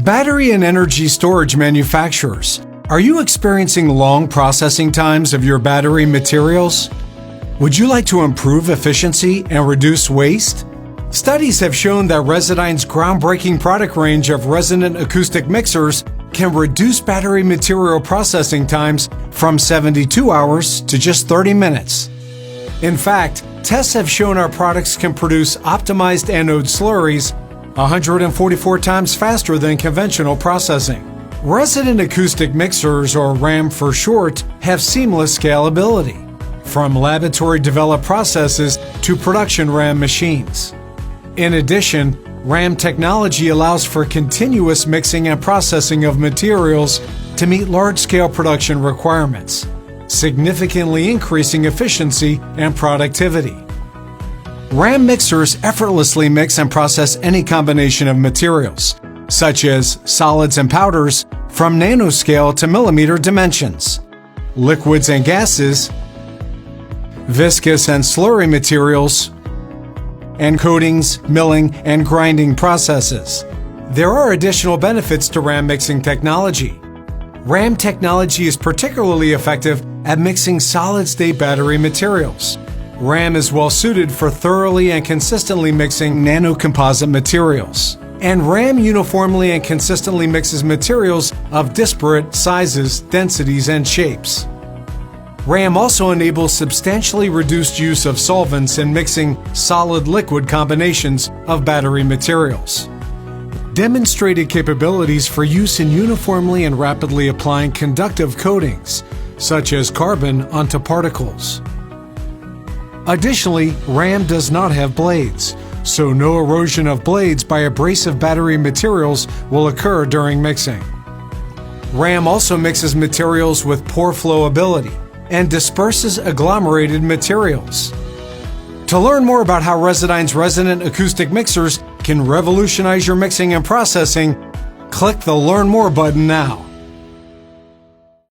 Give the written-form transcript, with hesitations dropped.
Battery and energy storage manufacturers, are you experiencing long processing times of your battery materials? Would you like to improve efficiency and reduce waste? Studies have shown that Resodyn's groundbreaking product range of resonant acoustic mixers can reduce battery material processing times from 72 hours to just 30 minutes. In fact, tests have shown our products can produce optimized anode slurries 144 times faster than conventional processing. Resonant Acoustic Mixers, or RAM for short, have seamless scalability, from laboratory-developed processes to production RAM machines. In addition, RAM technology allows for continuous mixing and processing of materials to meet large-scale production requirements, significantly increasing efficiency and productivity. RAM mixers effortlessly mix and process any combination of materials, such as solids and powders from nanoscale to millimeter dimensions, liquids and gases, viscous and slurry materials, and coatings, milling, and grinding processes. There are additional benefits to RAM mixing technology. RAM technology is particularly effective at mixing solid-state battery materials. RAM is well suited for thoroughly and consistently mixing nanocomposite materials. And RAM uniformly and consistently mixes materials of disparate sizes, densities, and shapes. RAM also enables substantially reduced use of solvents in mixing solid-liquid combinations of battery materials. Demonstrated capabilities for use in uniformly and rapidly applying conductive coatings, such as carbon, onto particles. Additionally, RAM does not have blades, so no erosion of blades by abrasive battery materials will occur during mixing. RAM also mixes materials with poor flowability and disperses agglomerated materials. To learn more about how Resodyn's resonant acoustic mixers can revolutionize your mixing and processing, click the Learn More button now.